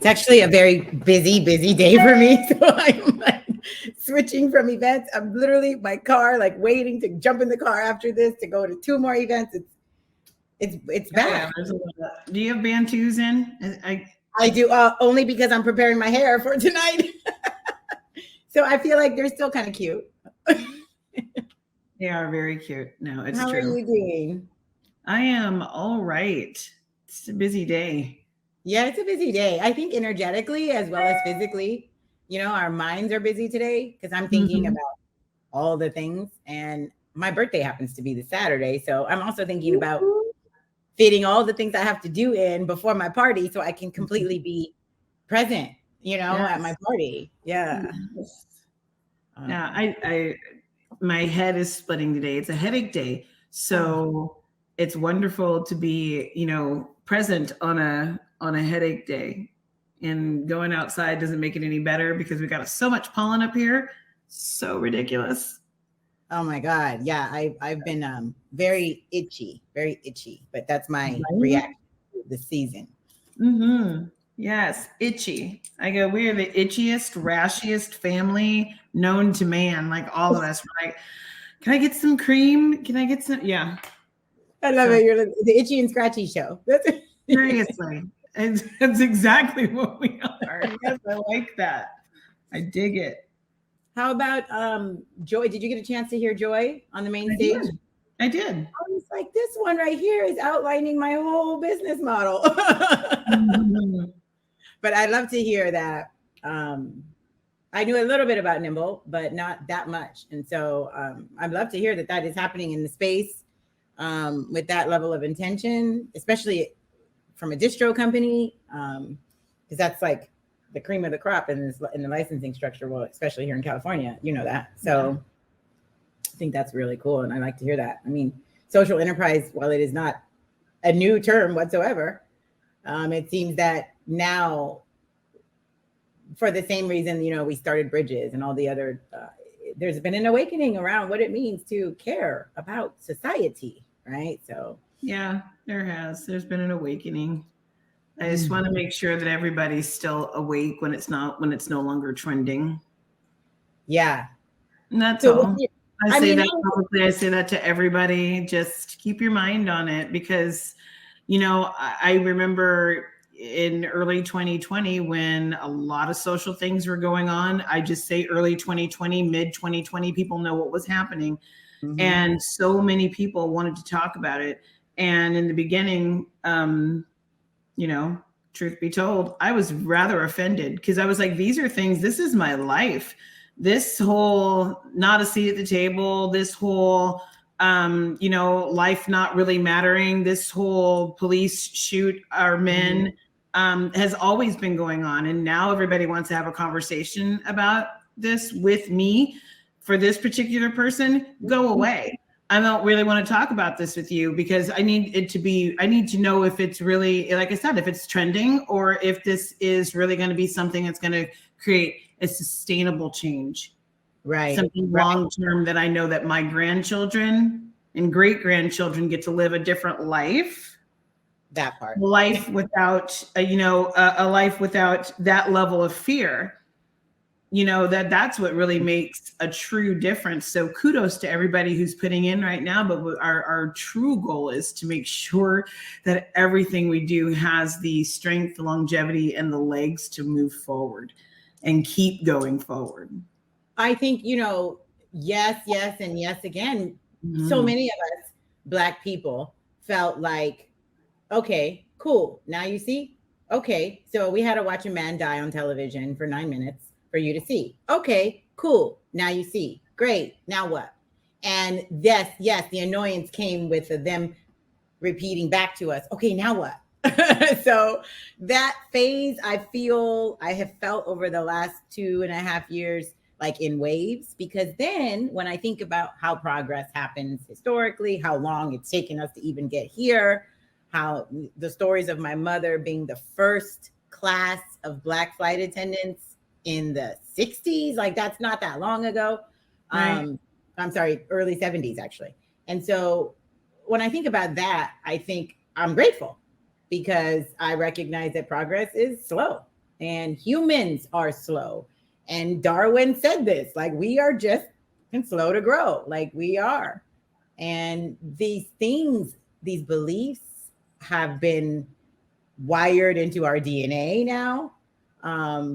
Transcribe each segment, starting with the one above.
It's actually a very busy day for me. So I'm like switching from events. I'm literally my car, like waiting to jump in the car after this to go to two more events. It's Oh, yeah, bad. there's a lot. Do you have Bantus in? I do only because I'm preparing my hair for tonight. So I feel like they're still kind of cute. They are very cute. No, it's How are true. you doing? I am all right. It's a busy day. Yeah, it's a busy day. I think energetically as well as physically, our minds are busy today because I'm thinking Mhm. about all the things. And my birthday happens to be the Saturday. So I'm also thinking about fitting all the things I have to do in before my party so I can completely be present, at my Yes. party. Yeah. Yes. Yeah, Um, I my head is splitting today. It's a headache day. oh, So it's wonderful to be, present on a headache day. And going outside doesn't make it any better because we got so much pollen up here. So ridiculous. oh my God. Yeah. I've been very itchy, but that's my Right? reaction to the season. Mm-hmm. Yes, itchy. I go, we are the itchiest, rashiest family known to man. Like all of us. We're like, can I get some cream? Can I get some? Yeah. I love So it. You're the itchy and scratchy show. That's seriously, and that's exactly what we are. Yes, I like that. I dig it. How about Joy? Did you get a chance to hear Joy on the main I stage? did. I did. I was like, this one right here is outlining my whole business model. Mhm. But I'd love to hear that. I knew a little bit about Nimble, but not that much. And so I'd love to hear that that is happening in the space with that level of intention, especially from a distro company, because that's like the cream of the crop in the licensing structure. Well, especially here in California, you know that. Yeah. So I think that's really cool, and I like to hear that. I mean, social enterprise, while it is not a new term whatsoever, it seems that now, for the same reason, we started Bridges and all the other. There's been an awakening around what it means to care about society, right? So, Yeah, there has. There's been an awakening. I just want to make sure that everybody's still awake when it's no longer trending. yeah. And that's So, all. I I say mean, that publicly. I say that to everybody. Just keep your mind on it because, I remember in early 2020 when a lot of social things were going on. I just say early 2020, mid 2020, people know what was happening. mhm. And so many people wanted to talk about it. And in the beginning, truth be told, I was rather offended because I was like, these are things, this is my life. This whole not a seat at the table, this whole, life not really mattering, this whole police shoot our men has always been going on. And now everybody wants to have a conversation about this with me. For this particular person, go away. I don't really want to talk about this with you because I need to know if it's really, like I said, if it's trending or if this is really going to be something that's going to create a sustainable change, Right, something right. long term that I know that my grandchildren and great grandchildren get to live a different life, That part. life without, a life without that level of fear. That's what really makes a true difference. So kudos to everybody who's putting in right now, but our true goal is to make sure that everything we do has the strength, the longevity, and the legs to move forward and keep going forward. I think, yes, and yes again. So Mhm. many of us Black people felt like, okay, cool. Now you see? Okay. So we had to watch a man die on television for 9 minutes for you to see. Okay, cool. Now you see. Great. Now what? And yes, the annoyance came with them repeating back to us, okay, now what? So that phase, I have felt over the last 2.5 years, like in waves, because then when I think about how progress happens historically, how long it's taken us to even get here, how the stories of my mother being the first class of Black flight attendants in the 60s, like that's not that long ago. Right. I'm sorry, early 70s, actually. And so when I think about that, I think I'm grateful because I recognize that progress is slow. and humans are slow. And Darwin said this, like, we are just slow to grow, like we are. And these things, these beliefs have been wired into our DNA now,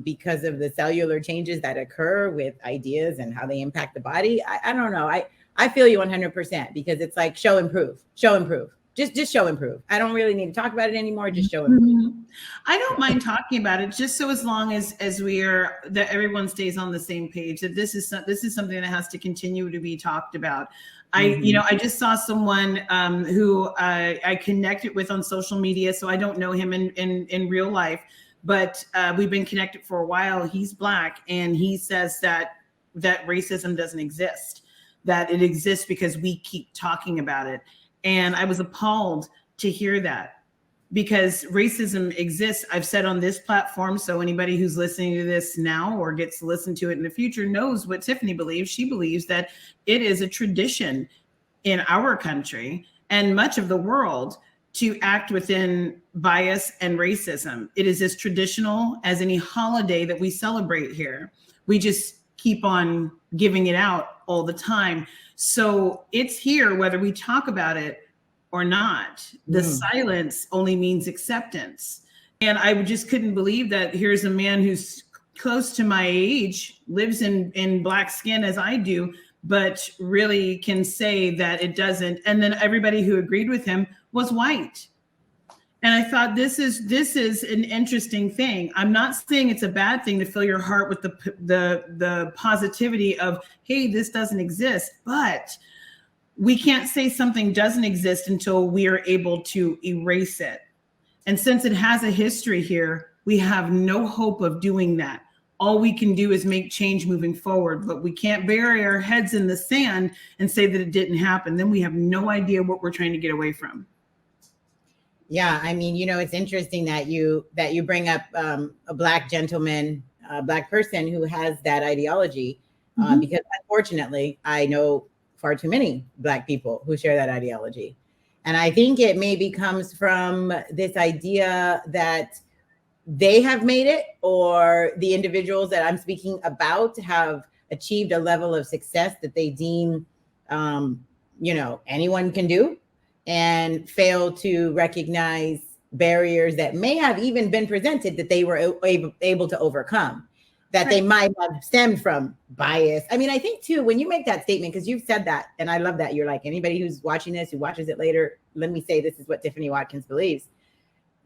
because of the cellular changes that occur with ideas and how they impact the body. I don't know. I feel you 100% because it's like show and prove, show and prove. Just show and prove. I don't really need to talk about it anymore. Just show and prove. I don't mind talking about it, just so as long as we are, that everyone stays on the same page, that this is something that has to continue to be talked about. I just saw someone who I connected with on social media, so I don't know him in real life, but we've been connected for a while. He's Black, and he says that racism doesn't exist, that it exists because we keep talking about it. And I was appalled to hear that, because racism exists. I've said on this platform, so anybody who's listening to this now or gets to listen to it in the future knows what Tiffany believes. She believes that it is a tradition in our country and much of the world to act within bias and racism. It is as traditional as any holiday that we celebrate here. We just keep on giving it out all the time. So it's here whether we talk about it or not. The silence only means acceptance. And I just couldn't believe that here's a man who's close to my age, lives in Black skin as I do, but really can say that it doesn't. And then everybody who agreed with him was white. And I thought this is an interesting thing. I'm not saying it's a bad thing to fill your heart with the positivity of, hey, this doesn't exist, but we can't say something doesn't exist until we are able to erase it. And since it has a history here, we have no hope of doing that. All we can do is make change moving forward, but we can't bury our heads in the sand and say that it didn't happen. Then we have no idea what we're trying to get away from. Yeah, I mean, it's interesting that you bring up a Black gentleman, a Black person who has that ideology, because unfortunately, I know far too many Black people who share that ideology. And I think it maybe comes from this idea that they have made it, or the individuals that I'm speaking about have achieved a level of success that they deem, anyone can do, and fail to recognize barriers that may have even been presented that they were able to overcome, that they might have stemmed from bias. I mean, I think too, when you make that statement, because you've said that, and I love that, you're like, anybody who's watching this, who watches it later, let me say, this is what Tiffany Watkins believes.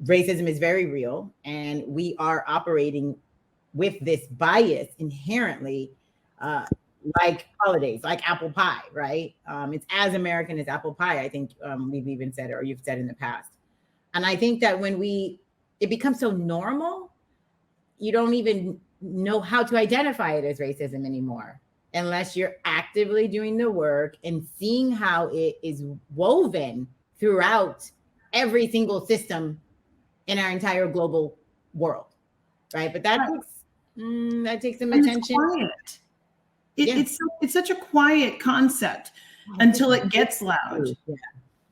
Racism is very real, and we are operating with this bias inherently, like holidays, like apple pie, right? It's as American as apple pie. I think we've even said it, or you've said in the past. And I think that when it becomes so normal, you don't even know how to identify it as racism anymore, unless you're actively doing the work and seeing how it is woven throughout every single system in our entire global world, right? But that takes some attention. It's such a quiet concept until it gets loud. Yeah.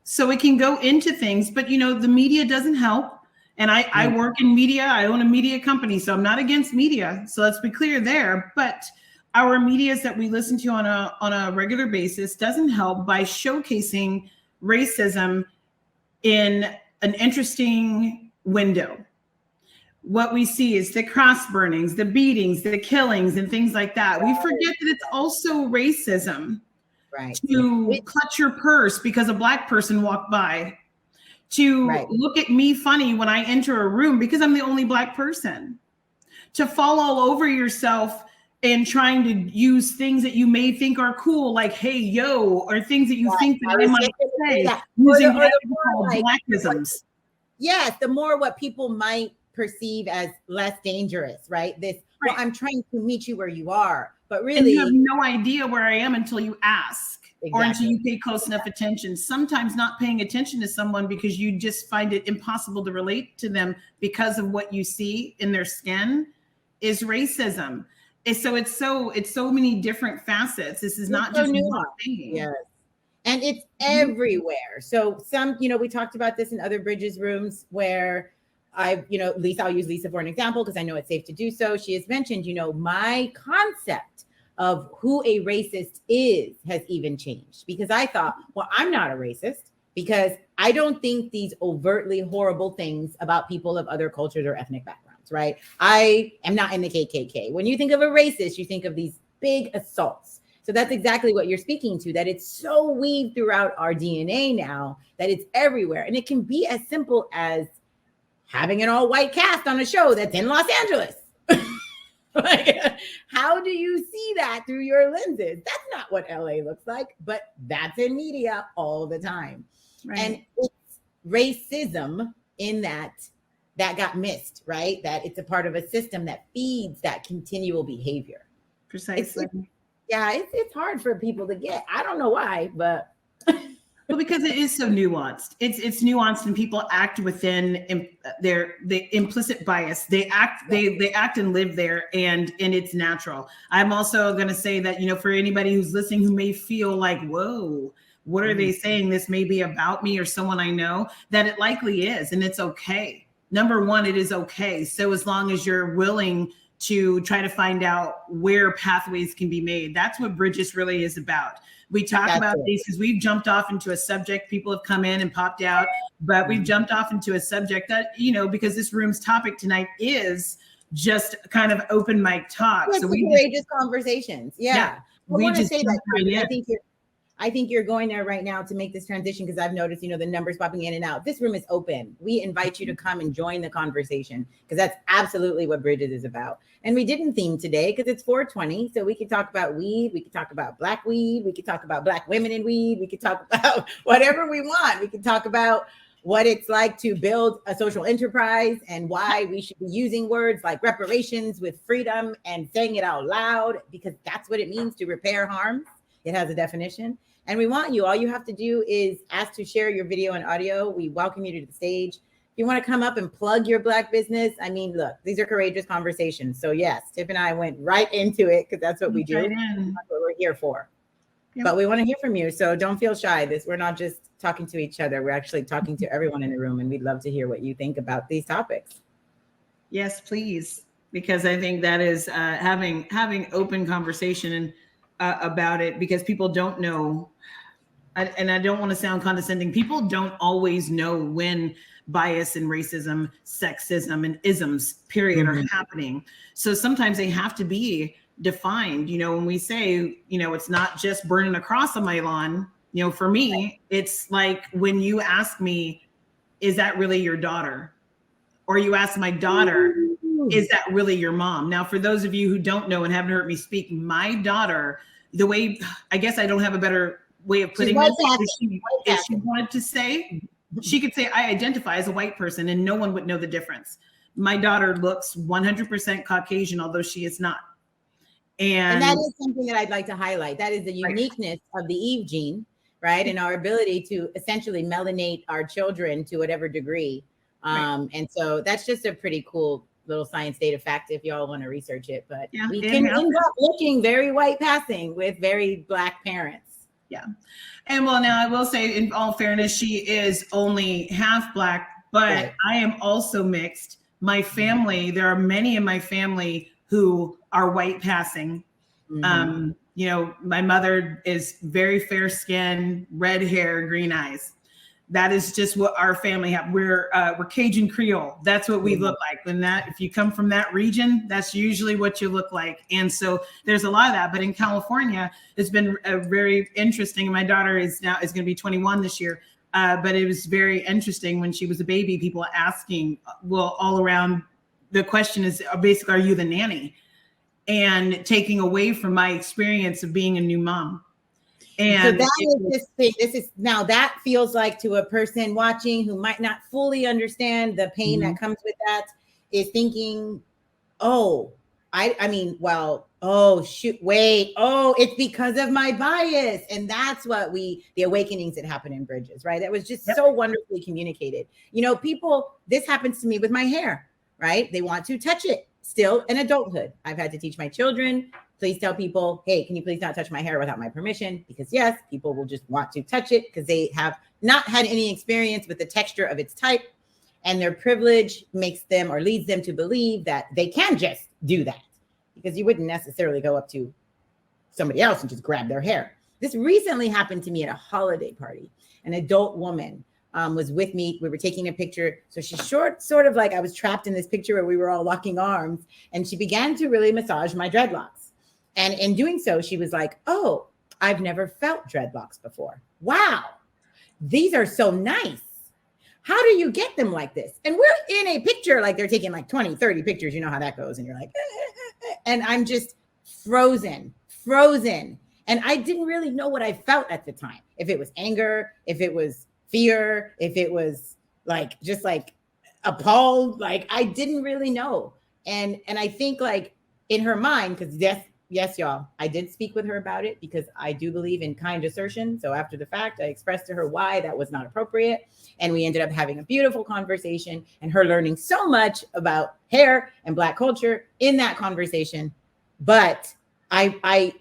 So it can go into things, but the media doesn't help. And I work in media. I own a media company, so I'm not against media. So let's be clear there. But our medias that we listen to on a regular basis doesn't help by showcasing racism in an interesting window. What we see is the cross burnings, the beatings, the killings, and things like that. We forget that it's also racism, right? To clutch your purse because a Black person walked by, to look at me funny when I enter a room because I'm the only Black person, to fall all over yourself and trying to use things that you may think are cool, like "hey yo," or things that you think that I might say, using Blackisms. Yes, the more what people might perceive as less dangerous, right? Well, I'm trying to meet you where you are, but really, and you have no idea where I am until you ask. Exactly. Or until you pay close enough attention. Sometimes not paying attention to someone because you just find it impossible to relate to them because of what you see in their skin is racism. So it's so many different facets. This is not just one thing. Yes. And it's everywhere. So we talked about this in other Bridges rooms where Lisa, I'll use Lisa for an example because I know it's safe to do so. She has mentioned, my concept of who a racist is has even changed, because I thought, well, I'm not a racist because I don't think these overtly horrible things about people of other cultures or ethnic backgrounds, right? I am not in the KKK. When you think of a racist, you think of these big assaults. So that's exactly what you're speaking to, that it's so weaved throughout our DNA now that it's everywhere. And it can be as simple as having an all white cast on a show that's in Los Angeles. Like, how do you see that through your lenses? That's not what LA looks like, but that's in media all the time. Right. And it's racism in that got missed, right? That it's a part of a system that feeds that continual behavior. Precisely. It's hard for people to get. I don't know why, but well, because it is so nuanced. It's nuanced, and people act within the implicit bias. They act and live there, and it's natural. I'm also going to say that, for anybody who's listening who may feel like, whoa, what are they saying? This may be about me or someone I know, that it likely is, and it's okay. Number one, it is okay. So as long as you're willing to try to find out where pathways can be made, that's what Bridges really is about. We talk about these because we've jumped off into a subject. People have come in and popped out, but we've jumped off into a subject that, because this room's topic tonight is just kind of open mic talk. So we courageous conversations. Yeah. I want to say that too, I think you're going there right now to make this transition, because I've noticed, the numbers popping in and out. This room is open. We invite you to come and join the conversation, because that's absolutely what Bridges is about. And we didn't theme today because it's 420. So we could talk about weed. We could talk about Black weed. We could talk about Black women in weed. We could talk about whatever we want. We could talk about what it's like to build a social enterprise and why we should be using words like reparations with freedom and saying it out loud, because that's what it means to repair harms. It has a definition. And we want you. All you have to do is ask to share your video and audio. We welcome you to the stage. If you want to come up and plug your Black business, look, these are courageous conversations. So yes, Tiff and I went right into it because that's what we do. That's what we're here for. Yep. But we want to hear from you. So don't feel shy. We're not just talking to each other. We're actually talking to everyone in the room. And we'd love to hear what you think about these topics. Yes, please. Because I think that is having open conversation and about it, because people don't know, and I don't want to sound condescending, people don't always know when bias and racism, sexism, and isms, period, are happening. So sometimes they have to be defined. When we say, it's not just burning a cross on my lawn, for me, it's like when you ask me, is that really your daughter? Or you ask my daughter, is that really your mom? Now, for those of you who don't know and haven't heard me speak, my daughter, the way, I guess I don't have a better way of putting this, if she wanted to say, she could say, I identify as a white person, and no one would know the difference. My daughter looks 100% Caucasian, although she is not. And that is something that I'd like to highlight. That is the uniqueness of the Eve gene, right? And our ability to essentially melanate our children to whatever degree. And so that's just a pretty cool little science data fact if y'all want to research it. But we can end up looking very white passing with very Black parents. Yeah. And well, now I will say, in all fairness, she is only half Black, but I am also mixed. My family, there are many in my family who are white passing. My mother is very fair skin, red hair, green eyes. That is just what our family have. We're Cajun Creole. That's what we look like. And that, if you come from that region, that's usually what you look like. And so there's a lot of that. But in California, it's been very interesting. My daughter is going to be 21 this year. But it was very interesting when she was a baby, people asking, all around, the question is basically, are you the nanny? And taking away from my experience of being a new mom. And so that feels like, to a person watching who might not fully understand the pain that comes with that, is thinking, it's because of my bias. And that's what the awakenings that happen in Bridges, right? That was just so wonderfully communicated. People, this happens to me with my hair, right? They want to touch it still in adulthood. I've had to teach my children, please tell people, hey, can you please not touch my hair without my permission? Because yes, people will just want to touch it because they have not had any experience with the texture of its type. And their privilege makes them or leads them to believe that they can just do that, because you wouldn't necessarily go up to somebody else and just grab their hair. This recently happened to me at a holiday party. An adult woman was with me. We were taking a picture. So she's sort of like I was trapped in this picture where we were all locking arms, and she began to really massage my dreadlocks. And in doing so, she was like, oh, I've never felt dreadlocks before. Wow, these are so nice. How do you get them like this? And we're in a picture, like they're taking like 20, 30 pictures. You know how that goes. And you're like, and I'm just frozen. And I didn't really know what I felt at the time. If it was anger, if it was fear, if it was like, just like appalled, like I didn't really know. And I think like in her mind, because yes, y'all, I did speak with her about it because I do believe in kind assertion. So after the fact, I expressed to her why that was not appropriate. And we ended up having a beautiful conversation and her learning so much about hair and Black culture in that conversation. But I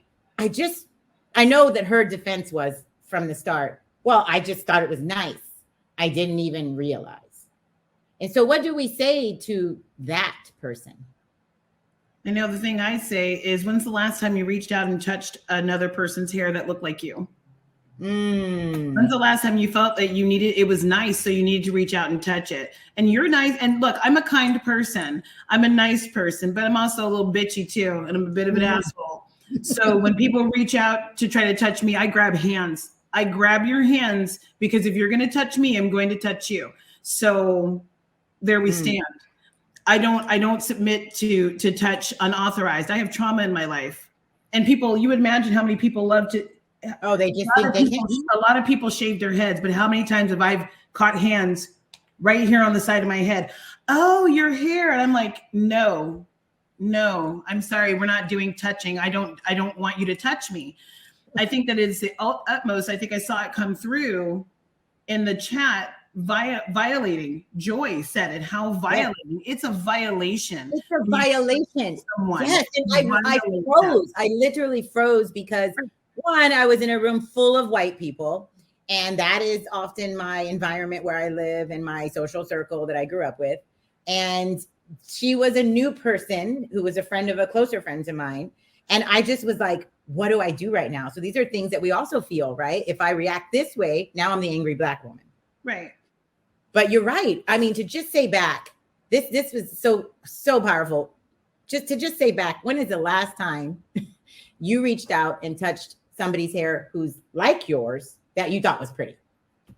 know that her defense was from the start, well, I just thought it was nice. I didn't even realize. And so what do we say to that person? I know the thing I say is, when's the last time you reached out and touched another person's hair that looked like you? When's the last time you felt that it was nice, so you needed to reach out and touch it? And you're nice. And look, I'm a kind person. I'm a nice person, but I'm also a little bitchy too. And I'm a bit of an asshole. So when people reach out to try to touch me, I grab hands. I grab your hands, because if you're going to touch me, I'm going to touch you. So there we stand. I don't submit to touch unauthorized. I have trauma in my life. And people, you would imagine how many people love to. Oh, they just think they can. A lot of people shave their heads, but how many times have I caught hands right here on the side of my head? Oh, your hair. And I'm like, no, I'm sorry. We're not doing touching. I don't want you to touch me. I think that is the utmost. I think I saw it come through in the chat. Violating. Joy said it. How violating? It's a violation. It's a violation. Yes, and I froze. I literally froze because one, I was in a room full of white people, and that is often my environment where I live and my social circle that I grew up with. And she was a new person who was a friend of a closer friend of mine, and I just was like, what do I do right now? So these are things that we also feel, right? If I react this way, now I'm the angry Black woman. Right. But you're right. I mean, to just say back, this was so powerful. Just say back, when is the last time you reached out and touched somebody's hair who's like yours that you thought was pretty?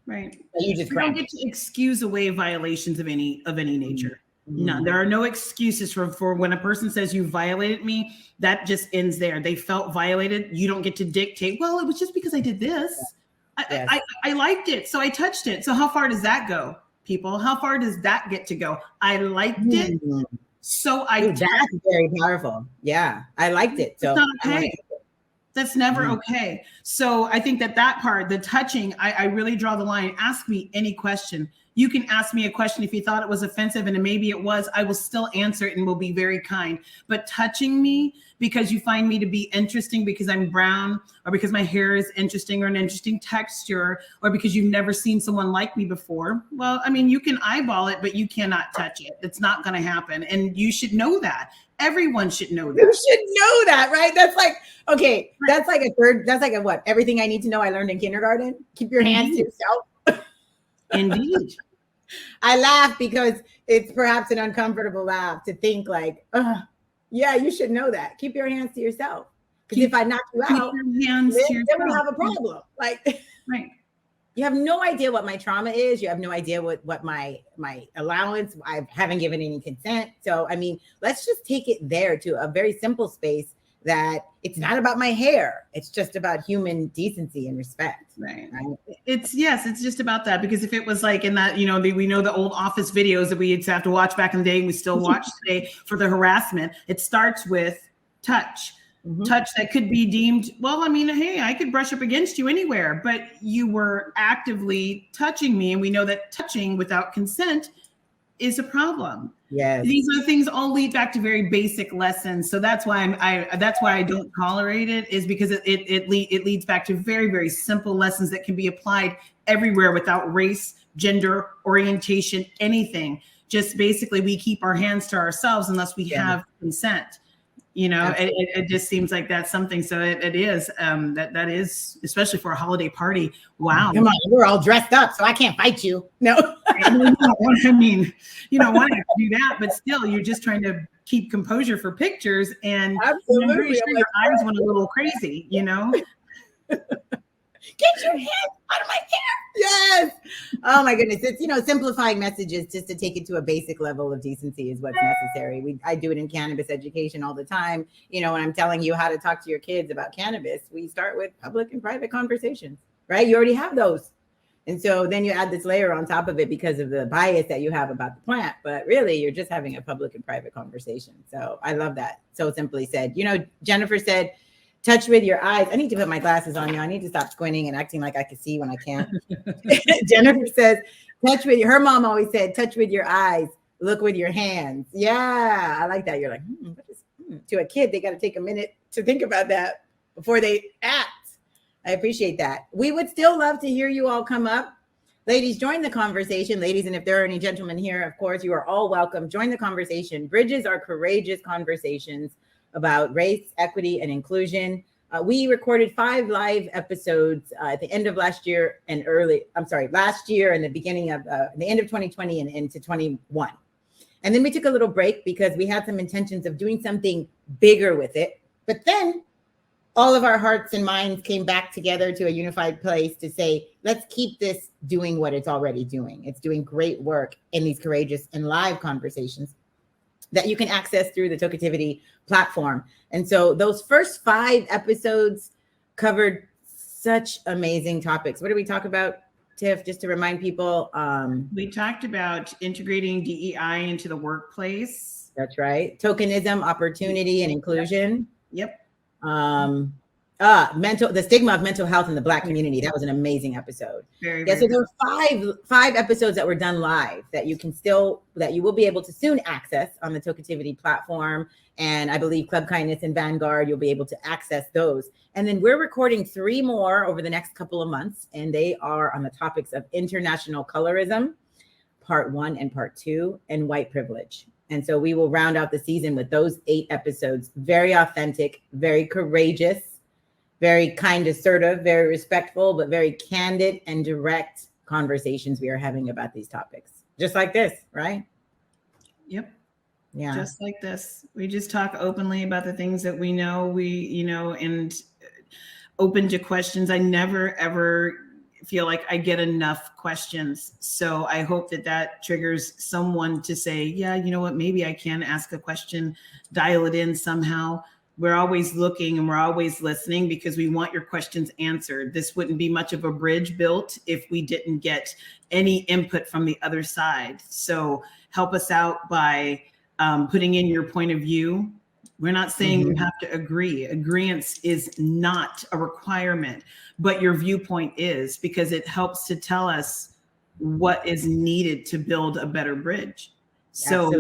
Right. You just don't get to excuse away violations of any nature. No, there are no excuses for when a person says you violated me. That just ends there. They felt violated. You don't get to dictate, well, it was just because I did this. Yes. I liked it, so I touched it. So how far does that go, people? How far does that get to go? I liked it, so that's very powerful. Yeah, I liked it. So it's not okay. That's never okay. So I think that part, the touching, I really draw the line. Ask me any question. You can ask me a question if you thought it was offensive, and maybe it was. I will still answer it and will be very kind. But touching me because you find me to be interesting because I'm brown, or because my hair is interesting or an interesting texture, or because you've never seen someone like me before, well, I mean, you can eyeball it, but you cannot touch it. It's not going to happen. And you should know that. Everyone should know that. You should know that, right? That's like, okay, that's like a what? Everything I need to know I learned in kindergarten. Keep your hands to yourself. Indeed. I laugh because it's perhaps an uncomfortable laugh to think like, yeah, you should know that. Keep your hands to yourself. Because if I knock you out, then we'll have a problem. Like, right. You have no idea what my trauma is. You have no idea what my allowance. I haven't given any consent. So, I mean, let's just take it there to a very simple space that it's not about my hair. It's just about human decency and respect. Right. It's just about that. Because if it was like in that, we know the old Office videos that we used to have to watch back in the day, and we still watch today for the harassment. It starts with touch. Touch that could be deemed, well, I mean, hey, I could brush up against you anywhere, but you were actively touching me. And we know that touching without consent is a problem. Yes. These are things all lead back to very basic lessons. So that's why that's why I don't tolerate it, is because it leads back to very, very simple lessons that can be applied everywhere without race, gender, orientation, anything. Just basically we keep our hands to ourselves unless we have consent. You know, it just seems like that's something. So it is that is, especially for a holiday party. Wow. Come on, we're all dressed up, so I can't fight you. No. I mean, you don't want to do that, but still, you're just trying to keep composure for pictures, and Absolutely. I'm pretty sure your eyes went a little crazy, you know? Get your hands out of my hair. Yes. Oh my goodness. It's, you know, simplifying messages just to take it to a basic level of decency is what's necessary. I do it in cannabis education all the time. You know, when I'm telling you how to talk to your kids about cannabis, we start with public and private conversations, right? You already have those. And so then you add this layer on top of it because of the bias that you have about the plant. But really, you're just having a public and private conversation. So I love that. So simply said. You know, Jennifer said, touch with your eyes. I need to put my glasses on, you. I need to stop squinting and acting like I can see when I can't. Jennifer says, touch with her mom always said, touch with your eyes, look with your hands. Yeah, I like that. You're like, to a kid, they got to take a minute to think about that before they act. I appreciate that. We would still love to hear you all come up. Ladies, join the conversation. Ladies, and if there are any gentlemen here, of course, you are all welcome. Join the conversation. Bridges are courageous conversations about race, equity, and inclusion. We recorded 5 live episodes at the end of last year and last year and the beginning of the end of 2020 and into 21. And then we took a little break because we had some intentions of doing something bigger with it. But then all of our hearts and minds came back together to a unified place to say, let's keep this doing what it's already doing. It's doing great work in these courageous and live conversations that you can access through the Tokeativity platform. And so those first 5 episodes covered such amazing topics. What did we talk about, Tiff, just to remind people? We talked about integrating DEI into the workplace. That's right. Tokenism, opportunity, and inclusion. Yep. The stigma of mental health in the Black community. That was an amazing episode. So there were 5 episodes that were done live that you will be able to soon access on the Tokeativity platform. And I believe Club Kindness and Vanguard, you'll be able to access those. And then we're recording 3 more over the next couple of months. And they are on the topics of international colorism, part 1 and part 2, and white privilege. And so we will round out the season with those 8 episodes, very authentic, very courageous, very kind, assertive, very respectful, but very candid and direct conversations we are having about these topics. Just like this, right? Yep. Yeah. Just like this. We just talk openly about the things that we know, and open to questions. I never, ever feel like I get enough questions. So I hope that triggers someone to say, yeah, you know what, maybe I can ask a question, dial it in somehow. We're always looking and we're always listening because we want your questions answered. This wouldn't be much of a bridge built if we didn't get any input from the other side. So help us out by putting in your point of view. We're not saying you have to agree. Agreement is not a requirement, but your viewpoint is, because it helps to tell us what is needed to build a better bridge. So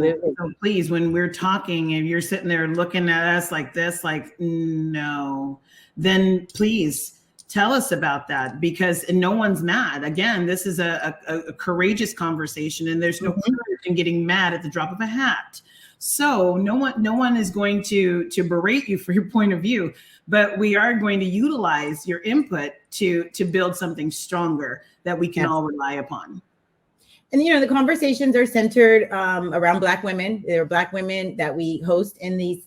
please, when we're talking and you're sitting there looking at us like this, like, no, then please tell us about that, because no one's mad. Again, this is a courageous conversation, and there's no courage in getting mad at the drop of a hat. So no one is going to berate you for your point of view, but we are going to utilize your input to build something stronger that we can all rely upon. And, the conversations are centered around Black women. There are Black women that we host in these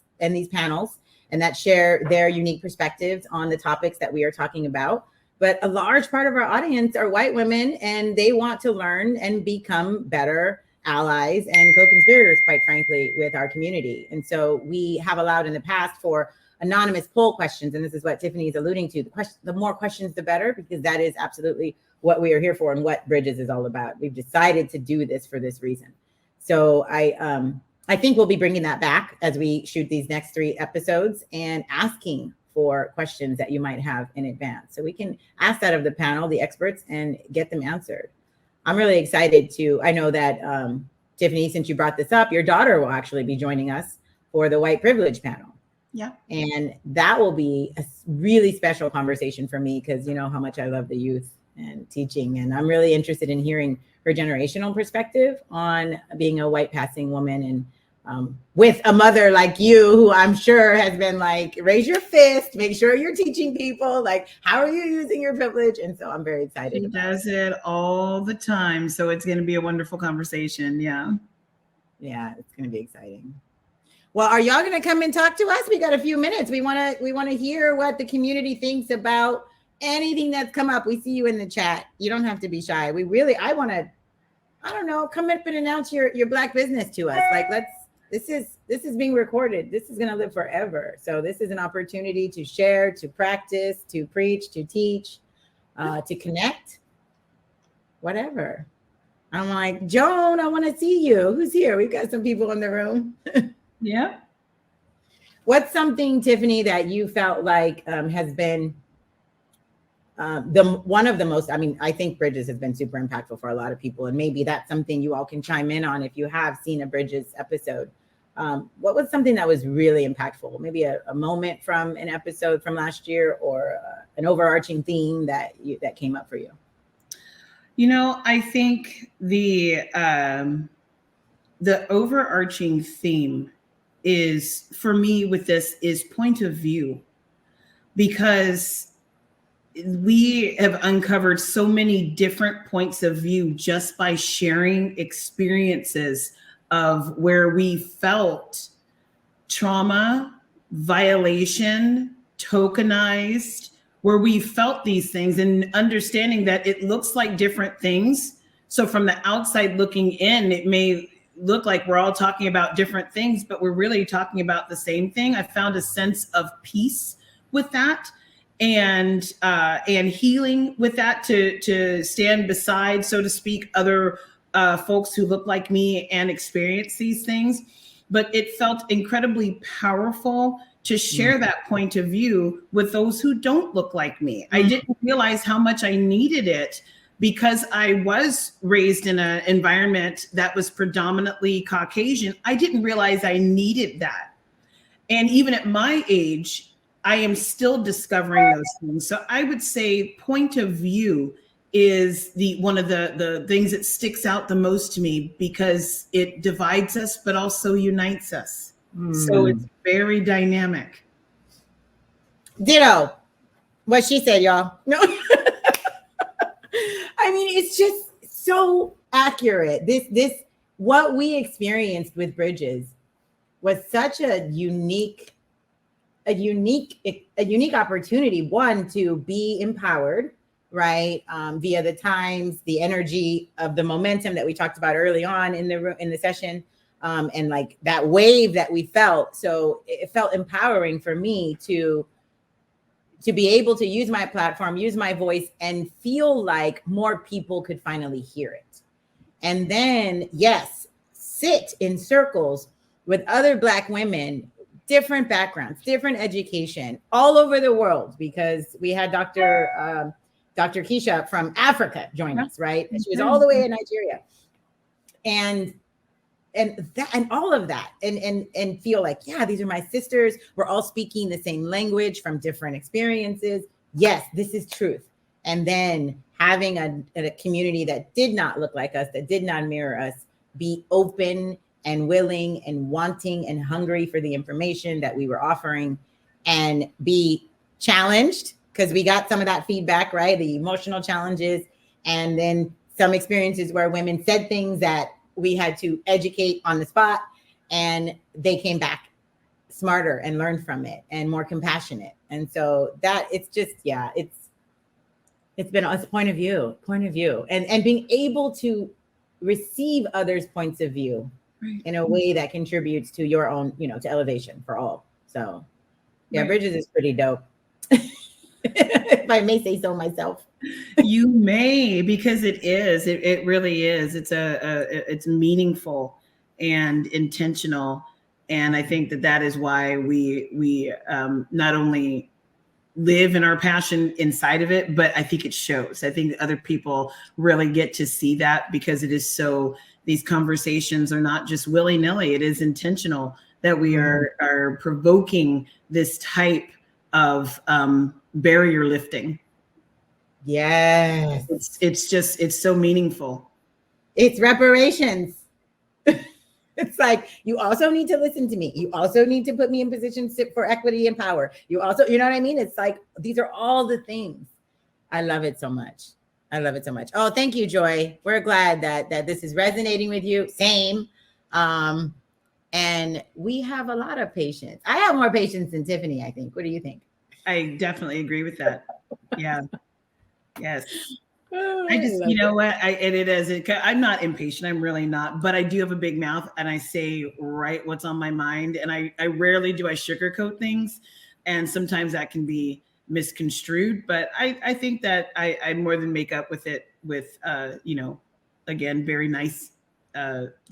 panels and that share their unique perspectives on the topics that we are talking about. But a large part of our audience are white women, and they want to learn and become better allies and co-conspirators, quite frankly, with our community. And so we have allowed in the past for anonymous poll questions. And this is what Tiffany is alluding to. The more questions, the better, because that is absolutely what we are here for and what Bridges is all about. We've decided to do this for this reason. So I think we'll be bringing that back as we shoot these next 3 episodes and asking for questions that you might have in advance. So we can ask that of the panel, the experts, and get them answered. I'm really excited I know that Tiffany, since you brought this up, your daughter will actually be joining us for the white privilege panel. Yeah. And that will be a really special conversation for me because you know how much I love the youth and teaching. And I'm really interested in hearing her generational perspective on being a white passing woman and with a mother like you, who I'm sure has been like, raise your fist, make sure you're teaching people, like, how are you using your privilege? And so I'm very excited. She does it all the time. So it's going to be a wonderful conversation. Yeah. Yeah, it's going to be exciting. Well, are y'all going to come and talk to us? We got a few minutes. We want to hear what the community thinks about anything that's come up. We see you in the chat. You don't have to be shy. I want to, I don't know, come up and announce your Black business to us. Like, this is being recorded. This is going to live forever. So this is an opportunity to share, to practice, to preach, to teach, to connect, whatever. I'm like, Joan, I want to see you. Who's here? We've got some people in the room. Yeah. What's something, Tiffany, that you felt like has been one of the most, I mean, I think Bridges has been super impactful for a lot of people. And maybe that's something you all can chime in on if you have seen a Bridges episode. What was something that was really impactful? Maybe a moment from an episode from last year or an overarching theme that came up for you? You know, I think the overarching theme is, for me with this, is point of view, because we have uncovered so many different points of view just by sharing experiences of where we felt trauma, violation, tokenized, where we felt these things, and understanding that it looks like different things. So from the outside looking in, it may look like we're all talking about different things, but we're really talking about the same thing. I found a sense of peace with that, and healing with that, to stand beside, so to speak, other folks who look like me and experience these things. But it felt incredibly powerful to share that point of view with those who don't look like me. I didn't realize how much I needed it, because I was raised in an environment that was predominantly Caucasian. I didn't realize I needed that. And even at my age, I am still discovering those things. So I would say point of view is one of the things that sticks out the most to me, because it divides us, but also unites us. So it's very dynamic. Ditto. What she said, y'all. No. I mean, it's just so accurate. This what we experienced with Bridges was such a unique opportunity, one, to be empowered, right? Via the times, the energy of the momentum that we talked about early on in the session, and like that wave that we felt. So it felt empowering for me to be able to use my platform, use my voice, and feel like more people could finally hear it. And then, yes, sit in circles with other Black women, different backgrounds, different education, all over the world, because we had Dr. Keisha from Africa join us, right? And she was all the way in Nigeria. And all of that, and feel like, yeah, these are my sisters. We're all speaking the same language from different experiences. Yes, this is truth. And then having a community that did not look like us, that did not mirror us, be open and willing and wanting and hungry for the information that we were offering, and be challenged, because we got some of that feedback, right? The emotional challenges, and then some experiences where women said things that we had to educate on the spot, and they came back smarter and learned from it and more compassionate. And so that it's just, yeah, it's been a point of view, and being able to receive others' points of view in a way that contributes to your own, to elevation for all. So yeah, Bridges is pretty dope. If I may say so myself. You may, because it is. It really is. It's meaningful and intentional, and I think that is why we not only live in our passion inside of it, but I think it shows. I think other people really get to see that, because it is so these conversations are not just willy-nilly. It is intentional that we are provoking this type of barrier lifting. Yes. It's so meaningful. It's reparations. It's like, you also need to listen to me. You also need to put me in positions for equity and power. You also, you know what I mean? It's like, these are all the things. I love it so much. I love it so much. Oh, thank you, Joy. We're glad that this is resonating with you. Same. And we have a lot of patience. I have more patience than Tiffany, I think. What do you think? I definitely agree with that. Yeah. Yes. Oh, I just, you know what, I'm not impatient. I'm really not, but I do have a big mouth and I say right what's on my mind. And I rarely do I sugarcoat things. And sometimes that can be misconstrued, but I think that I more than make up with it with, again, very nice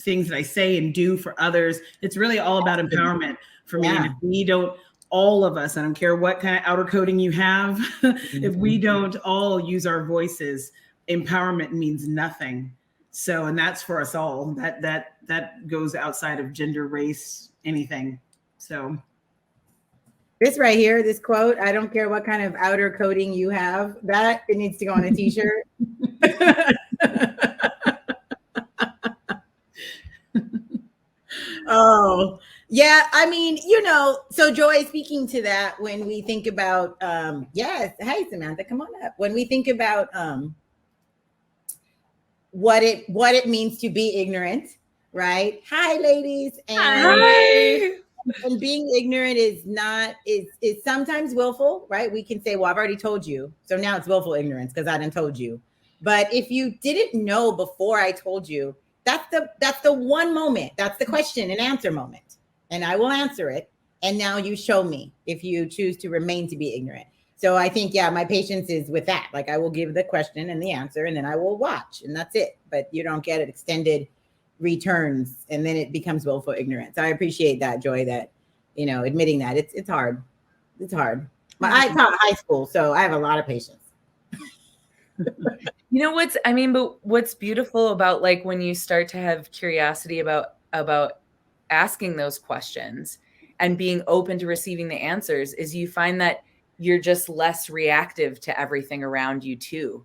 things that I say and do for others. It's really all about empowerment for me. And if we don't, all of us, I don't care what kind of outer coding you have, if we don't all use our voices, empowerment means nothing. So, and that's for us all. That goes outside of gender, race, anything. So this right here, this quote, I don't care what kind of outer coating you have, that it needs to go on a t-shirt. Oh, yeah. I mean, so Joy, speaking to that, when we think about, yes, hey, Samantha, come on up. When we think about what it means to be ignorant, right? Hi, ladies. Hi. And being ignorant is sometimes willful, right? We can say, well, I've already told you. So now it's willful ignorance because I done told you. But if you didn't know before I told you, that's the one moment. That's the question and answer moment. And I will answer it. And now you show me if you choose to remain to be ignorant. So I think, yeah, my patience is with that. Like, I will give the question and the answer, and then I will watch, and that's it. But you don't get it extended returns, and then it becomes willful ignorance. I appreciate that, Joy, that, admitting that it's hard. It's hard. But I taught high school, so I have a lot of patience. But what's beautiful about, like, when you start to have curiosity about asking those questions and being open to receiving the answers is you find that you're just less reactive to everything around you too.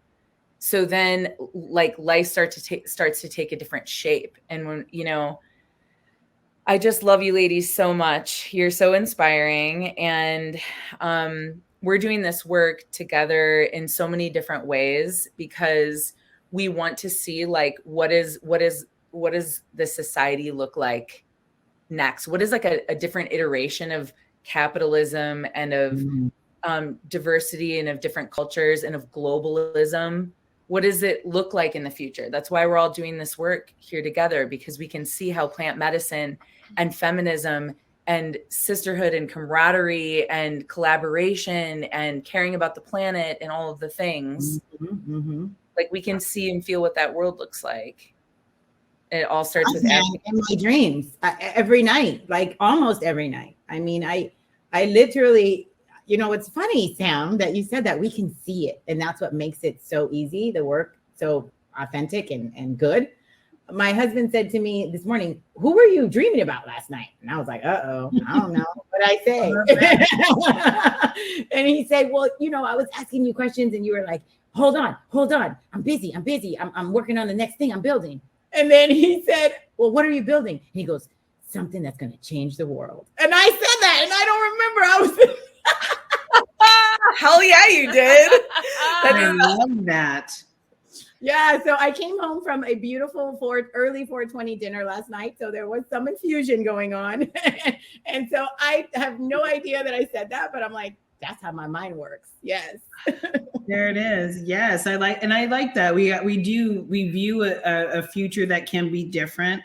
So then, like, life starts to take a different shape. And when, I just love you ladies so much. You're so inspiring. And we're doing this work together in so many different ways because we want to see, like, what does the society look like next? What is, like, a different iteration of capitalism and of diversity and of different cultures and of globalism? What does it look like in the future? That's why we're all doing this work here together, because we can see how plant medicine and feminism and sisterhood and camaraderie and collaboration and caring about the planet and all of the things, like, we can see and feel what that world looks like. It all starts with in my dreams every night, like almost every night. I mean, I literally, it's funny, Sam, that you said that we can see it. And that's what makes it so easy, the work so authentic and good. My husband said to me this morning, who were you dreaming about last night? And I was like, I don't know what I say. And he said, well, I was asking you questions and you were like, hold on. I'm busy. I'm working on the next thing I'm building. And then he said, well, what are you building? And he goes, something that's going to change the world. And I said that, and I don't remember. Hell yeah, you did. I love that. Yeah, so I came home from a beautiful early 420 dinner last night. So there was some infusion going on. And so I have no idea that I said that, but I'm like, that's how my mind works. Yes. There it is. Yes, I like that. We view a future that can be different,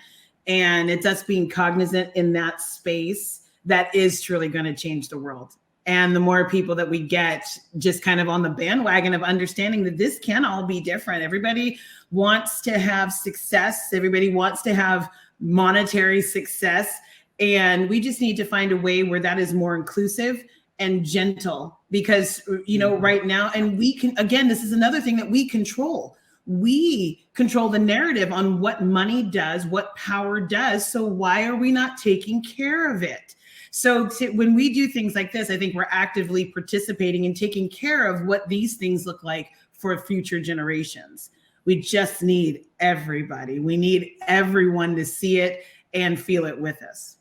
and it's us being cognizant in that space that is truly going to change the world. And the more people that we get just kind of on the bandwagon of understanding that this can all be different. Everybody wants to have success. Everybody wants to have monetary success. And we just need to find a way where that is more inclusive and gentle, because, right now, and we can, again, this is another thing that we control. We control the narrative on what money does, what power does. So why are we not taking care of it? So when we do things like this, I think we're actively participating and taking care of what these things look like for future generations. We just need everybody. We need everyone to see it and feel it with us.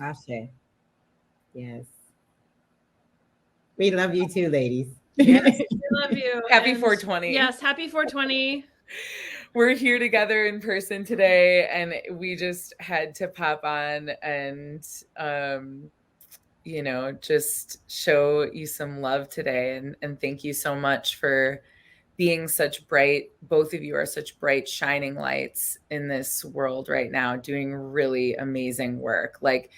Ashe. Yes. We love you too, ladies. Yes, we love you. Happy And 420. Yes, happy 420. We're here together in person today, and we just had to pop on and you know, just show you some love today, and thank you so much for being such bright, both of you are such bright shining lights in this world right now, doing really amazing work. Like,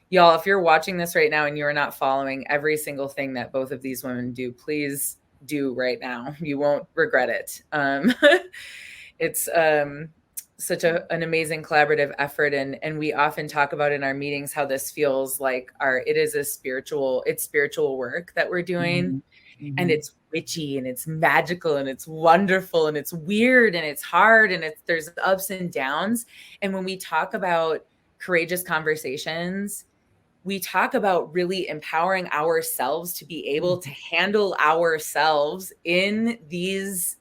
y'all, if you're watching this right now and you're not following every single thing that both of these women do, please do right now. You won't regret it. It's such an amazing collaborative effort, and we often talk about in our meetings how this feels like it's spiritual work that we're doing. And it's witchy and it's magical and it's wonderful and it's weird and it's hard and there's ups and downs. And when we talk about courageous conversations, we talk about really empowering ourselves to be able to handle ourselves in these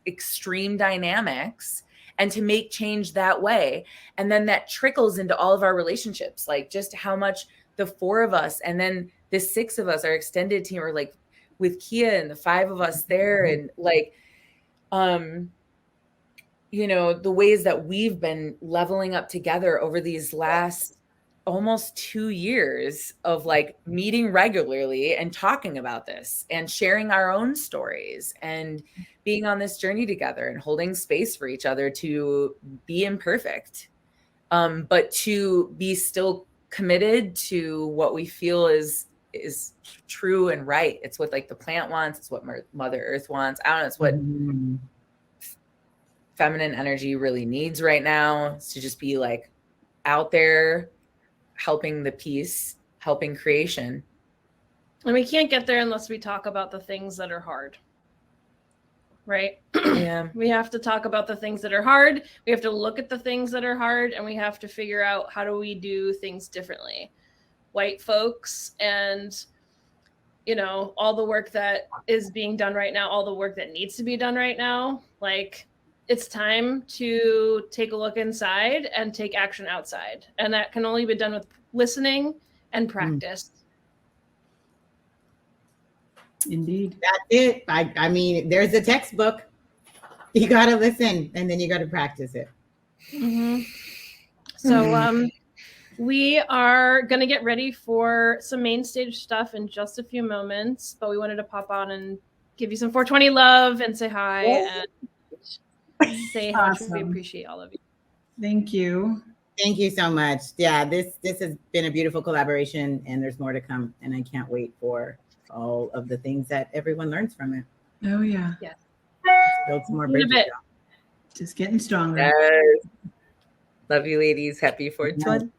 extreme dynamics and to make change that way. And then that trickles into all of our relationships, like just how much the 4 of us and then the 6 of us, our extended team, are like with Kia and the 5 of us there, and like you know, the ways that we've been leveling up together over these last almost 2 years of like meeting regularly and talking about this and sharing our own stories and being on this journey together and holding space for each other to be imperfect, but to be still committed to what we feel is true and right. It's what like the plant wants. It's what Mother Earth wants. I don't know. It's what feminine energy really needs right now. It's to just be like out there, helping the peace, helping creation. And we can't get there unless we talk about the things that are hard. Right? Yeah. We have to talk about the things that are hard. We have to look at the things that are hard, and we have to figure out how do we do things differently. White folks and, you know, all the work that is being done right now, all the work that needs to be done right now, like it's time to take a look inside and take action outside. And that can only be done with listening and practice. Indeed. That's it. I mean, there's a textbook. You got to listen and then you got to practice it. So we are going to get ready for some main stage stuff in just a few moments, but we wanted to pop on and give you some 420 love and say hi and say how much we appreciate all of you. Thank you. Thank you so much. Yeah, this has been a beautiful collaboration, and there's more to come, and I can't wait for all of the things that everyone learns from it. Oh yeah. Yes. Build some more bridges. Just getting stronger. Yes. Love you, ladies. Happy 420.